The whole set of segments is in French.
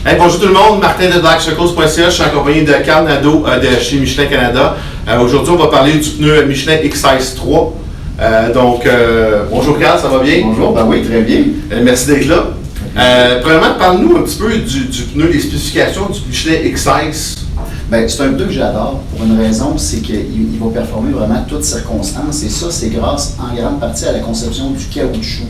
Hey, bonjour tout le monde, Martin de BlackCircles.ca, je suis accompagné de Carl Nadeau de chez Michelin Canada. Aujourd'hui, on va parler du pneu Michelin X-Size 3. Bonjour Carl, ça va bien? Bonjour, ben oui, très bien. Merci d'être là. Premièrement, parle-nous un petit peu du pneu, les spécifications du Michelin X-Size. Ben, c'est un pneu que j'adore pour une raison, c'est qu'il va performer vraiment toutes circonstances et ça, c'est grâce en grande partie à la conception du caoutchouc.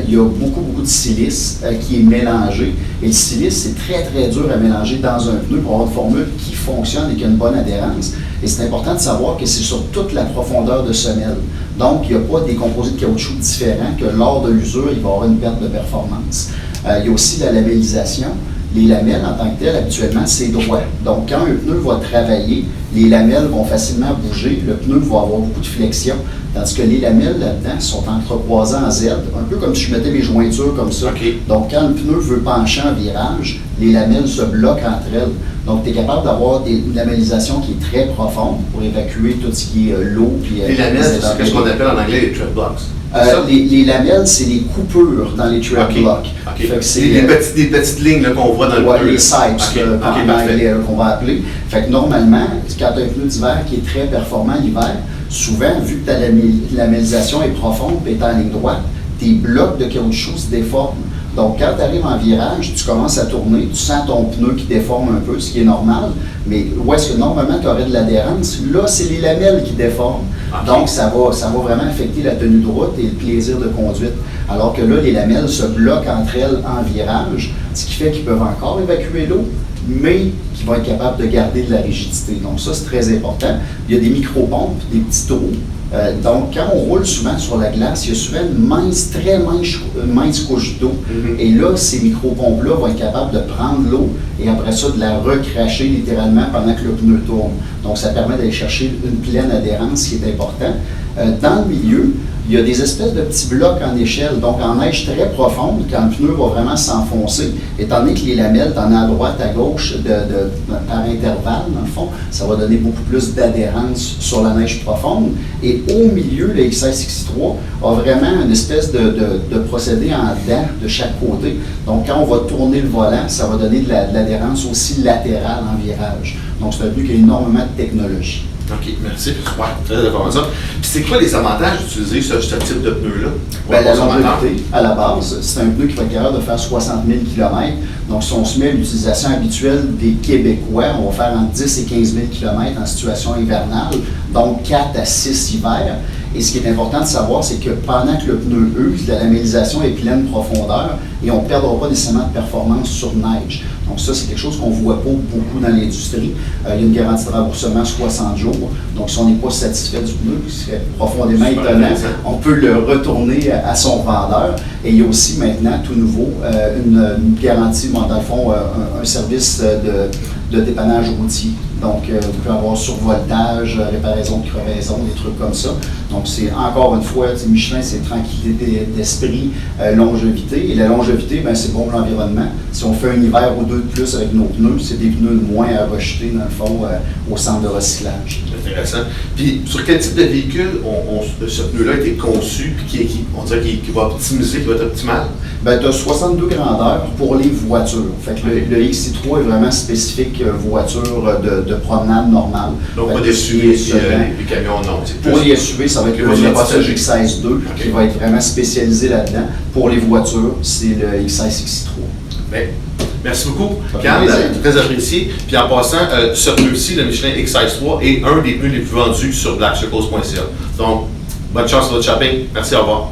Il y a beaucoup de silice qui est mélangé et le silice, c'est très dur à mélanger dans un pneu pour avoir une formule qui fonctionne et qui a une bonne adhérence. Et c'est important de savoir que c'est sur toute la profondeur de semelle. Donc, il n'y a pas des composés de caoutchouc différents que lors de l'usure, il va y avoir une perte de performance. Il y a aussi la labellisation. Les lamelles, en tant que telles, habituellement, c'est droit. Donc, quand un pneu va travailler, les lamelles vont facilement bouger, le pneu va avoir beaucoup de flexion, tandis que les lamelles là-dedans sont entrecroisées en Z, un peu comme si je mettais mes jointures comme ça. Okay. Donc, quand le pneu veut pencher en virage, les lamelles se bloquent entre elles. Donc, tu es capable d'avoir une lamellisation qui est très profonde pour évacuer tout ce qui est l'eau. Les lamelles, c'est ce qu'on appelle en anglais les tread blocks. Les lamelles, c'est les coupures dans les tread blocks. Okay. C'est des petites lignes qu'on voit dans le pneu. Les sipes, en anglais, qu'on va appeler. Fait que normalement, quand tu as un pneu d'hiver qui est très performant l'hiver, souvent, vu que ta lamellisation est profonde et est en ligne droite, tes blocs de caoutchouc se déforment. Donc, quand tu arrives en virage, tu commences à tourner, tu sens ton pneu qui déforme un peu, ce qui est normal, mais où est-ce que normalement tu aurais de l'adhérence? Là, c'est les lamelles qui déforment. Okay. Donc, ça va vraiment affecter la tenue de route et le plaisir de conduite. Alors que là, les lamelles se bloquent entre elles en virage, ce qui fait qu'ils peuvent encore évacuer l'eau, mais qui vont être capables de garder de la rigidité. Donc, ça, c'est très important. Il y a des micro-pompes, des petits trous. Donc, quand on roule souvent sur la glace, il y a souvent une très mince couche d'eau. Et là, ces micro-pompes-là vont être capables de prendre l'eau et après ça, de la recracher littéralement pendant que le pneu tourne. Donc, ça permet d'aller chercher une pleine adhérence, ce qui est important. Dans le milieu, il y a des espèces de petits blocs en échelle, donc en neige très profonde, quand le pneu va vraiment s'enfoncer, étant donné que les lamelles, t'en as à droite, à gauche, par intervalle, dans le fond, ça va donner beaucoup plus d'adhérence sur la neige profonde. Et au milieu, le X-Size 3 a vraiment une espèce de procédé en dents de chaque côté. Donc, quand on va tourner le volant, ça va donner de l'adhérence aussi latérale en virage. Donc, c'est un pneu qui a énormément de technologie. OK, merci. Super, très intéressant. Puis c'est quoi les avantages d'utiliser ce type de pneu-là? Bien, la longévité, à la base, c'est un pneu qui va être capable de faire 60 000 km. Donc, si on se met à l'utilisation habituelle des Québécois, on va faire entre 10 et 15 000 km en situation hivernale, donc 4 à 6 hivers. Et ce qui est important de savoir, c'est que pendant que le pneu use, la lamellisation est pleine profondeur et on ne perdra pas nécessairement de performance sur neige. Donc ça, c'est quelque chose qu'on ne voit pas beaucoup dans l'industrie. Il y a une garantie de remboursement 60 jours. Donc si on n'est pas satisfait du pneu, ce serait profondément étonnant, on peut le retourner à son vendeur. Et il y a aussi maintenant, tout nouveau, une garantie, dans le fond, un service de dépannage routier. Donc, vous pouvez avoir survoltage, réparation de crevaison, des trucs comme ça. Donc, c'est encore une fois, Michelin, c'est tranquillité d'esprit, longévité. Et la longévité, ben, c'est bon pour l'environnement. Si on fait un hiver ou deux de plus avec nos pneus, c'est des pneus de moins à rejeter, dans le fond, au centre de recyclage. Intéressant. Puis, sur quel type de véhicule ce pneu-là a été conçu, puis on dirait qu'il va optimiser, qu'il va être optimal? Ben, tu as 62 grandeurs pour les voitures. Fait que le XC3 est vraiment spécifique voiture de promenade normale. Donc, pas des SUV, les camions, non. Pour les SUV, ça va être le passager X-Size 2 qui va être vraiment spécialisé là-dedans. Pour les voitures, c'est le X-Size XC3. Bien, merci beaucoup, Carl, très apprécié. Puis en passant, ce pneu-ci, le Michelin X-Size 3, est un des pneus les plus vendus sur BlackCircles.ca. Donc, bonne chance sur votre shopping. Merci, au revoir.